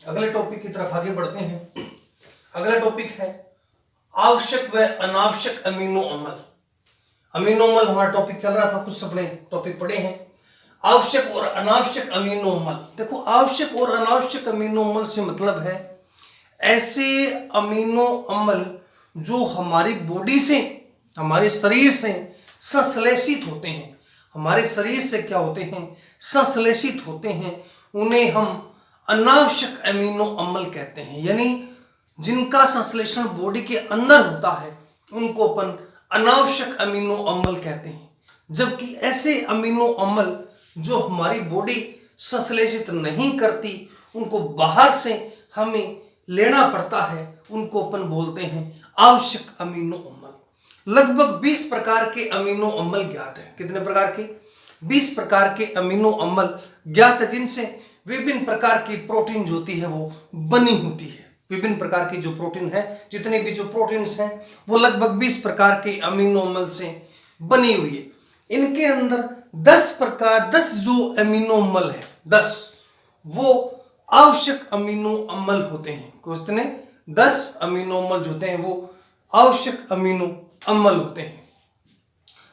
अगले टॉपिक की तरफ आगे बढ़ते हैं। अगला टॉपिक है आवश्यक व अनावश्यक अमीनो अम्ल। अमीनो अम्ल हमारा टॉपिक चल रहा था, कुछ अपने टॉपिक पढ़े हैं। आवश्यक और अनावश्यक अमीनो अम्ल। देखो, आवश्यक और अनावश्यक अमीनो अम्ल से मतलब है ऐसे अमीनो अम्ल जो हमारी बॉडी से, हमारे शरीर से संश्लेषित होते हैं। हमारे शरीर से क्या होते हैं? संश्लेषित होते हैं। उन्हें हम अनावश्यक अमीनो अम्ल कहते हैं। यानी जिनका संश्लेषण बॉडी के अंदर होता है उनको अपन अनावश्यक अमीनो अम्ल कहते हैं। जबकि ऐसे अमीनो अम्ल जो हमारी बॉडी संश्लेषित नहीं करती, उनको बाहर से हमें लेना पड़ता है, उनको अपन बोलते हैं आवश्यक अमीनो अम्ल। लगभग 20 प्रकार के अमीनो अम्ल ज्ञात हैं। कितने प्रकार के? 20 प्रकार के अमीनो अम्ल ज्ञात है, जिनसे विभिन्न प्रकार की प्रोटीन जो होती है वो बनी होती है। विभिन्न प्रकार की जो प्रोटीन है, जितने भी जो प्रोटीन्स हैं वो लगभग 20 प्रकार के अमीनो अम्ल से बनी हुई है। इनके अंदर 10 जो अमीनो अम्ल है, 10 वो आवश्यक अमीनो अम्ल होते हैं। कितने? 10 अमीनो अम्ल जो होते हैं वो आवश्यक अमीनो अम्ल होते हैं,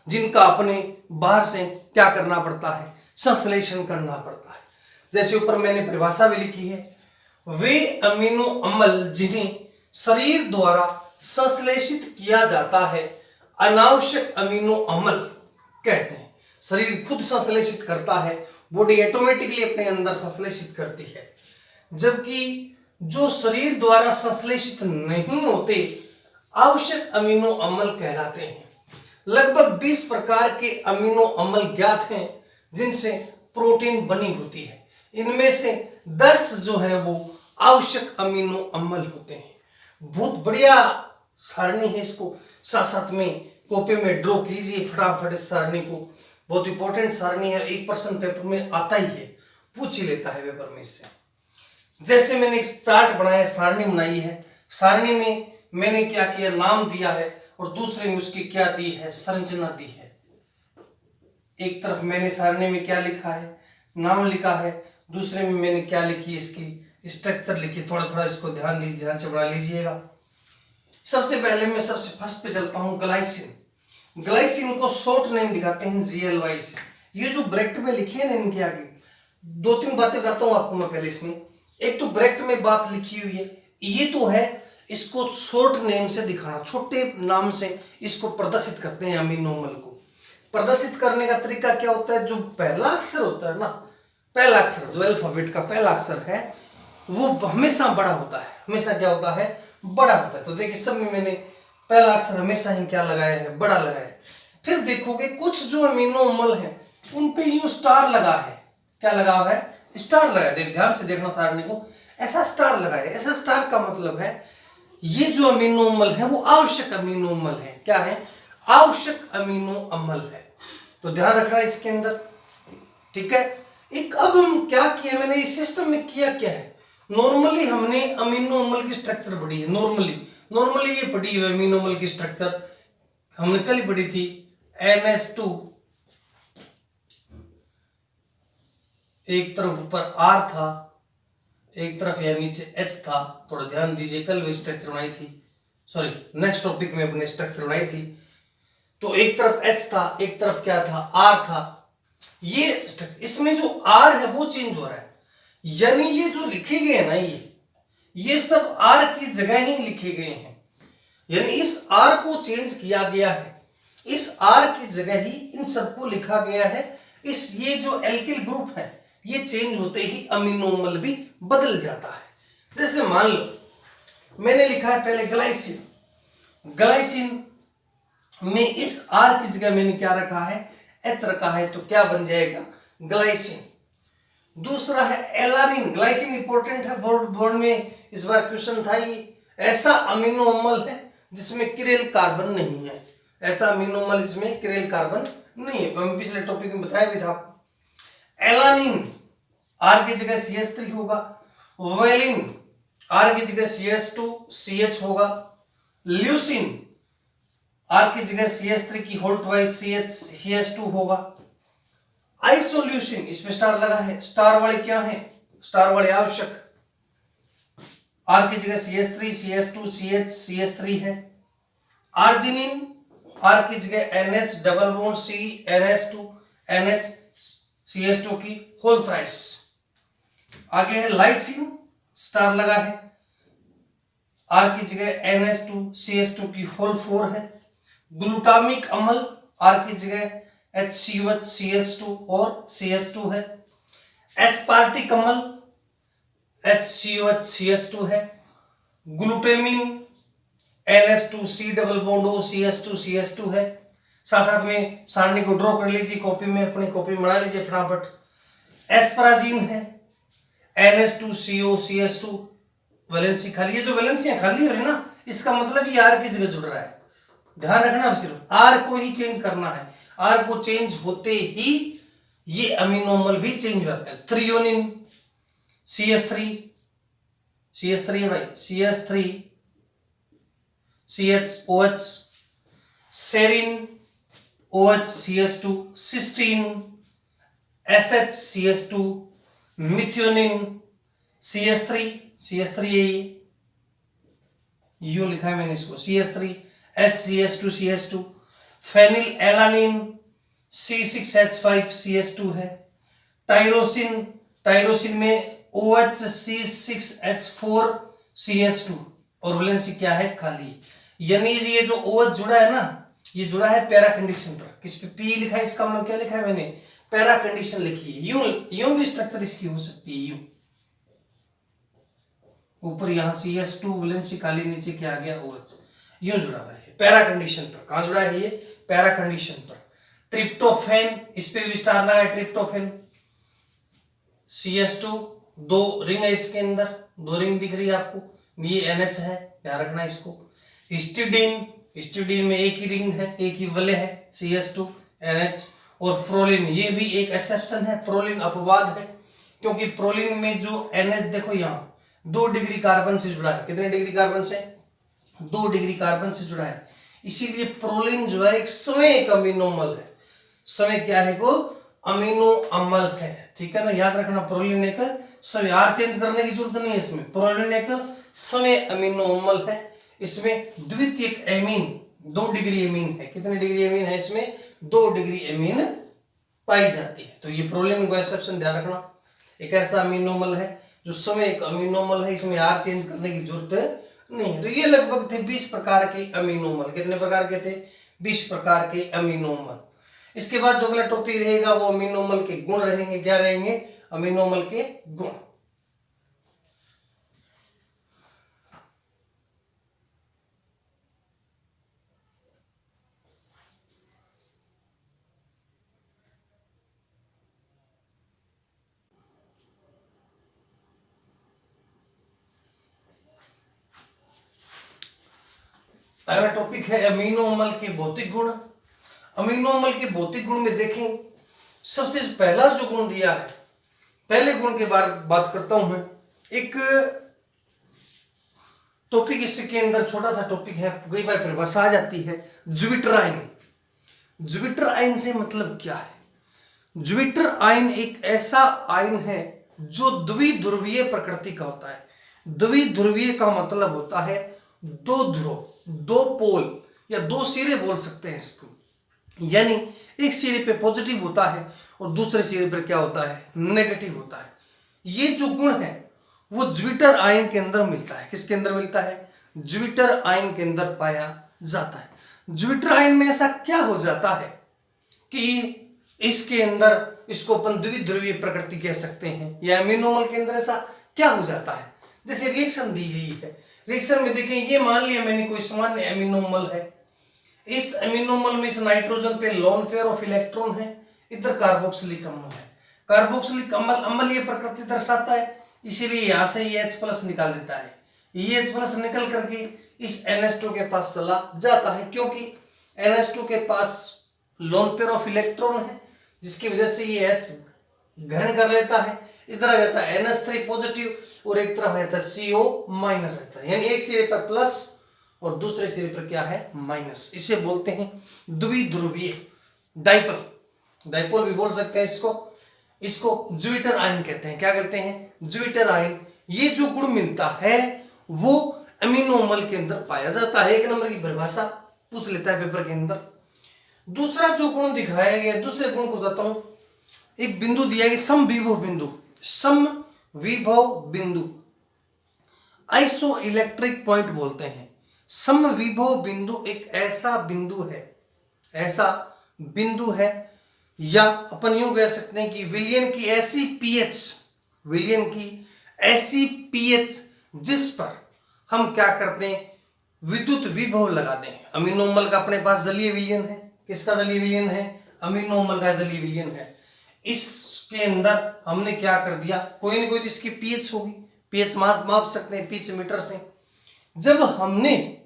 जिनका अपने बाहर से क्या करना पड़ता है? संश्लेषण करना पड़ता है। जैसे ऊपर मैंने परिभाषा भी लिखी है, वे अमीनो अम्ल जिन्हें शरीर द्वारा संश्लेषित किया जाता है अनावश्यक अमीनो अम्ल कहते हैं। शरीर खुद संश्लेषित करता है, बॉडी ऑटोमेटिकली अपने अंदर संश्लेषित करती है। जबकि जो शरीर द्वारा संश्लेषित नहीं होते आवश्यक अमीनो अम्ल कहलाते हैं। लगभग 20 प्रकार के अमीनो अम्ल ज्ञात हैं, जिनसे प्रोटीन बनी होती है। इनमें से 10 जो है वो आवश्यक अमीनो अम्ल होते हैं। बहुत बढ़िया सारणी है, इसको साथ साथ में कॉपी में ड्रॉ कीजिए फटाफट इस सारणी को। बहुत इंपॉर्टेंट सारणी है, 1% पेपर में आता ही है, पूछ ही लेता है पेपर में इससे। जैसे मैंने एक चार्ट बनाया, सारणी बनाई है। सारणी में मैंने क्या किया? नाम दिया है, और दूसरे में उसकी क्या दी है? संरचना दी है। एक तरफ मैंने सारणी में क्या लिखा है? नाम लिखा है। दूसरे में मैंने क्या लिखी? इसकी स्ट्रक्चर लिखी। थोड़ा थोड़ा इसको ध्यान से बना लीजिएगा। सबसे पहले मैं सबसे फर्स्ट पे चलता हूं, ग्लाइसिन। ग्लाइसिन को शॉर्ट नेम दिखाते हैं GLY से। ये जो ब्रैकेट में लिखी है ना, इनके आगे 2-3 बातें बताता हूं आपको मैं पहले इसमें। एक तो ब्रैकेट में बात लिखी हुई है, ये तो है इसको शॉर्ट नेम से दिखाना, छोटे नाम से इसको प्रदर्शित करते हैं। अमीनो अम्ल को प्रदर्शित करने का तरीका क्या होता है? जो पहला अक्षर होता है ना, पहला अक्षर जो अल्फाबेट का पहला अक्षर है वो हमेशा बड़ा होता है। हमेशा क्या होता है? बड़ा होता है। तो देखिए सब में मैंने पहला अक्षर हमेशा ही क्या लगाया है? बड़ा लगाया है। फिर देखोगे कुछ जो अमीनो अम्ल है उन पे यूं स्टार लगा है। क्या लगा हुआ है? स्टार लगा है। ध्यान से देखना सारणी को, ऐसा स्टार लगा है। ऐसा स्टार का मतलब है ये जो अमीनो अम्ल है वो आवश्यक अमीनो अम्ल है। क्या है? आवश्यक अमीनो अम्ल है। तो ध्यान रखना इसके अंदर, ठीक है। एक अब हम क्या किया, मैंने इस सिस्टम में किया क्या है? नॉर्मली हमने अमीनो अम्ल की स्ट्रक्चर पढ़ी है। नॉर्मली ये पढ़ी है अमीनो अम्ल की स्ट्रक्चर, हमने कल ही पढ़ी थी। NH2 एक तरफ ऊपर R था, एक तरफ या नीचे H था। थोड़ा ध्यान दीजिए, कल भी स्ट्रक्चर बनाई थी, सॉरी नेक्स्ट टॉपिक में अपने स्ट्रक्चर बनाई थी। तो एक तरफ H था, एक तरफ क्या था? R था। ये इसमें जो R है वो चेंज हो रहा है, यानी ये जो लिखे गए हैं ना, ये सब R की जगह ही लिखे गए हैं। यानी इस R को चेंज किया गया है, इस R की जगह ही इन सबको लिखा गया है। ये जो एल्किल ग्रुप है ये चेंज होते ही अमीनो अम्ल भी बदल जाता है। जैसे मान लो मैंने लिखा है पहले ग्लाइसिन। ग्लाइसिन में इस R की जगह मैंने क्या रखा है? H रखा है। तो क्या बन जाएगा? ग्लाइसिन। दूसरा है एलानिन। ग्लाइसिन इंपॉर्टेंट है, बोर्ड में इस बार क्वेश्चन था। ये ऐसा अमीनो अम्ल है जिसमें किरेल कार्बन नहीं है। ऐसा अमीनो अम्ल जिसमें किरेल कार्बन नहीं है, हम पिछले टॉपिक में बताया भी था। एलानिन R की जगह CH3 होगा। वेलिन R की जगह CH2 CH होगा। ल्यूसिन R की जगह CH3 की होल ट्वाइस CH2 होगा। आइसोल्यूसिन, इसमें स्टार लगा है। स्टार वाले क्या है? स्टार वाले आवश्यक। आर की जगह CH3 CH2 CH CH3 है। आर्जिनिन आर की जगह NH double bond C NH2 NH CH2 की होल थ्राइस। आगे है लाइसिन स्टार लगा है, आर की जगह NH2 CH2 की होल 4 है। ग्लूटामिक अम्ल आर की जगह HCOH CH2 और CH2 है। एस्पार्टिक अम्ल HCOH CH2 है। Glutamine NH2 C double bond O CH2 CH2 है। साथ साथ में सारणी को ड्रॉ कर लीजिए कॉपी में, अपनी कॉपी बना लीजिए फटाफट। एस्पराजीन है NH2 CO CH2 वैलेंसी खाली। ये जो वैलेंसियां खाली हो रही ना, इसका मतलब ये आर की जगह जुड़ रहा है। ध्यान रखना, सिर्फ आर को ही चेंज करना है। आर को चेंज होते ही ये अमीनोमल भी चेंज हो जाता है। थ्रियोनिन CH3 है भाई, CH3 CHOH, serine OH CH2, cysteine SH CH2, methionine CH3 है, ये यूं लिखा है मैंने इसको CH3 SCH2 CH2। Phenyl alanine C6H5 CH2 है। टायरोसिन में OH C6H4 CH2 और वैलेंसी क्या है, खाली। यानी ये जो OH जुड़ा है ना, ये जुड़ा है पैरा कंडीशन पर। किस पे P लिखा है, इसका मतलब क्या लिखा है मैंने, पैरा कंडीशन लिखी है। यूं भी स्ट्रक्चर इसकी हो सकती है, यूं ऊपर यहां CH2 वैलेंसी खाली, नीचे क्या आ गया OH, यूं जुड़ा हुआ है पैरा कंडीशन पर। कहां जुड़ा है ये, पैरा कंडीशन पर। ट्रिप्टोफैन, इस पे भी स्टार लगा है, ट्रिप्टोफैन CH2, 2 रिंग है इसके अंदर, 2 रिंग दिख रही है आपको, ये NH है, ध्यान रखना इसको। हिस्टिडीन में एक ही रिंग है, एक ही वलय है, CH2 NH। और प्रोलिन, ये भी एक एक्सेप्शन है, प्रोलिन अपवाद है, क्योंकि प्रोलिन में जो NH देखो यहाँ 2 डिग्री कार्बन से जुड़ा है। कितने डिग्री कार्बन से, 2 डिग्री कार्बन से जुड़ा है, इसीलिए प्रोलिन जो है एक स्वयं अमीनोमल है। स्वयं क्या है, वो अमीनो अम्ल है, ठीक है ना, याद रखना। प्रोलिन एक स्वयं, आर चेंज करने की जरूरत नहीं है इसमें। प्रोलिन एक स्वयं अमीनो अम्ल है, इसमें द्वितीयक एमीन 2 डिग्री एमीन है। कितने डिग्री एमीन है इसमें, 2 डिग्री एमीन पाई जाती है। तो ये प्रोलिन को एक्सेप्शन ध्यान रखना, एक ऐसा अमीनोमल है जो स्वयं एक अमीनोमल है, इसमें आर चेंज करने की जरूरत नहीं। तो ये लगभग थे 20 प्रकार के अमीनोमल। कितने प्रकार के थे, 20 प्रकार के अमीनोमल। इसके बाद जो अगला टॉपिक रहेगा वो अमीनोमल के गुण रहेंगे। क्या रहेंगे, अमीनोमल के गुण। पहला टॉपिक है अमीनो अम्ल के भौतिक गुण। अमीनो अम्ल के भौतिक गुण में देखें, सबसे पहला जो गुण दिया है, पहले गुण के बात करता हूं मैं। एक टॉपिक इसके अंदर छोटा सा टॉपिक है, कई बार परिभाषा आ जाती है, ज्विटर आयन। ज्विटर आयन से मतलब क्या है, ज्विटर आयन एक ऐसा आयन है जो द्विध्रुवीय प्रकृति का होता है। द्विध्रुवीय का मतलब होता है 2 ध्रुव, 2 पोल या 2 सिरे बोल सकते हैं इसको। यानी एक सिरे पे पॉजिटिव होता है और दूसरे सिरे पर क्या होता है, नेगेटिव होता है। ये जो गुण है वो ज्विटर आयन के अंदर मिलता है। किसके अंदर मिलता है, ज्विटर आयन के अंदर पाया जाता है। ज्विटर आयन में ऐसा क्या हो जाता है कि इसके अंदर, इसको अपन द्विध्रुवीय प्रकृति कह सकते हैं, या अमीनोमल के अंदर ऐसा क्या हो जाता है। जैसे रिएक्शन दी गई है, रिएक्शन में देखें, ये मान लिया मैंने कोई सामान्य अमीनोमल है, इस अमीनोमल में इस नाइट्रोजन पे लोन पेयर ऑफ इलेक्ट्रॉन है, इधर कार्बोक्सिलिक अम्ल है। कार्बोक्सिलिक अम्ल ये प्रकृति दर्शाता है, इसीलिए यहां से ये H+ निकाल देता है। ये H+ निकल करके इस NH2 के पास चला जाता है, क्योंकि NH2 के पास लोन पेयर ऑफ इलेक्ट्रॉन है, जिसकी वजह से ये H ग्रहण कर लेता है, इधर आ जाता है NH3 पॉजिटिव और एक तरफ आता है CO माइनस आता है। यानी एक सिरे पर प्लस और दूसरे सिरे पर क्या है, माइनस। इसे बोलते हैं द्विध्रुवीय डाइपोल। डाइपोल भी बोल सकते हैं इसको ज्विटर आयन कहते हैं। क्या कहते हैं, ज्विटर आयन। ये जो गुण मिलता है वो अमीनो अम्ल के अंदर पाया जाता है। 1 नंबर की परिभाषा पूछ लेता है पेपर के अंदर। दूसरा जो गुण दिखाया गया, दूसरे गुण को बताता हूं। एक बिंदु दिया है समविभव बिंदु, समविभव बिंदु आइसो इलेक्ट्रिक पॉइंट बोलते हैं। समविभव बिंदु एक ऐसा बिंदु है, या अपन यूं कह सकते हैं कि विलयन की ऐसी पीएच जिस पर हम क्या करते हैं, विद्युत विभव लगा दें। अमीनो अम्ल का अपने पास जलीय विलयन है। किसका जलीय विलयन है? अमीनो अम्ल का जलीय विलयन है। इसके अंदर हमने क्या कर दिया, कोई ना कोई इसकी पीएच होगी, पीएच माप सकते हैं पीएच मीटर से। जब हमने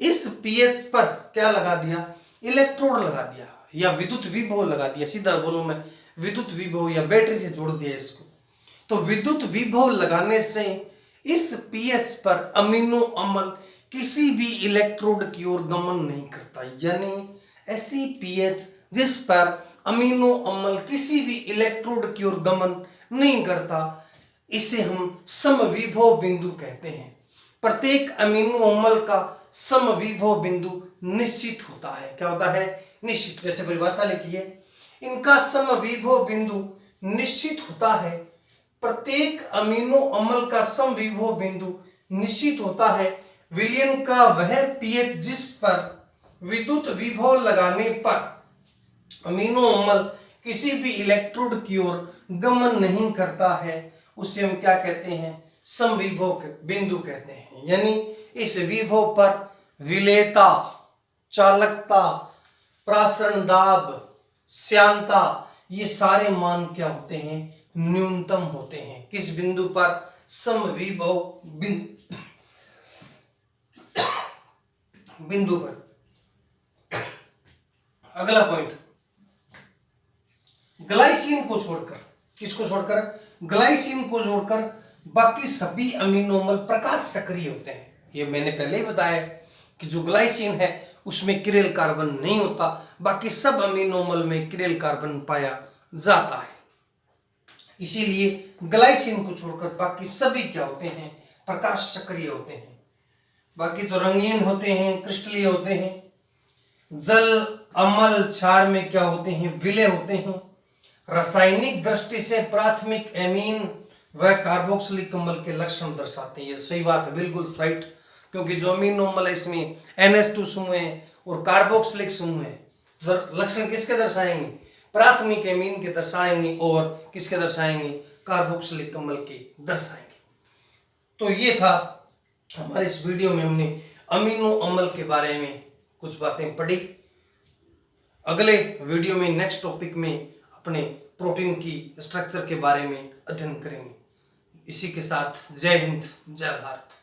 इस पीएच पर क्या लगा दिया, इलेक्ट्रोड लगा दिया या विद्युत विभव लगा दिया, सीधा बोलूं मैं विद्युत विभव, या बैटरी से जोड़ दिया इसको, तो विद्युत विभव लगाने से इस पीएच पर अमीनो अम्ल किसी भी इलेक्ट्रोड की ओर गमन नहीं करता। यानी ऐसी पीएच जिस पर अमीनो अम्ल किसी भी इलेक्ट्रोड की ओर गमन नहीं करता, इसे हम समविभव बिंदु कहते हैं। प्रत्येक अमीनो अम्ल का समविभव बिंदु निश्चित होता है। क्या होता है? निश्चित। जैसे परिभाषा लिखी है, इनका समविभव बिंदु निश्चित होता है। प्रत्येक अमीनो अम्ल का समविभव बिंदु निश्चित होता है। विलयन का वह पीएच जिस पर विद्युत विभव लगाने पर अमीनो अम्ल किसी भी इलेक्ट्रोड की ओर गमन नहीं करता है, उसे हम क्या कहते हैं? समविभव बिंदु कहते हैं। यानी इस विभव पर विलेयता, चालकता, प्रासरण दाब, श्यानता, ये सारे मान क्या होते हैं? न्यूनतम होते हैं। किस बिंदु पर? समविभव बिंदु पर। अगला पॉइंट, ग्लाइसिन को छोड़कर, किसको छोड़कर? ग्लाइसिन को छोड़कर बाकी सभी अमीनो अम्ल प्रकाश सक्रिय होते हैं। ये मैंने पहले ही बताया कि जो ग्लाइसिन है उसमें किरेल कार्बन नहीं होता, बाकी सब अमीनो अम्ल में किरेल कार्बन पाया जाता है। इसीलिए ग्लाइसिन को छोड़कर बाकी सभी क्या होते हैं? प्रकाश सक्रिय होते हैं। बाकी तो रंगीन होते हैं, क्रिस्टलीय होते हैं। जल, अम्ल, क्षार में क्या होते हैं? विलय होते हैं। रासायनिक दृष्टि से प्राथमिक एमीन व कार्बोक्सिलिक अम्ल के लक्षण दर्शाते हैं। ये सही बात है, बिल्कुल राइट, क्योंकि जो अमीनो अम्ल है इसमें NH2 समूह है और कार्बोक्सिलिक समूह है। लक्षण किसके दर्शाएंगे? प्राथमिक एमीन के दर्शाएंगे और किसके दर्शाएंगे? कार्बोक्सिलिक अम्ल के दर्शाएंगे। तो ये था हमारे इस वीडियो में, हमने अमीनो अम्ल के बारे में कुछ बातें पढ़ी। अगले वीडियो में, नेक्स्ट टॉपिक में अपने प्रोटीन की स्ट्रक्चर के बारे में अध्ययन करेंगे। इसी के साथ जय हिंद, जय भारत।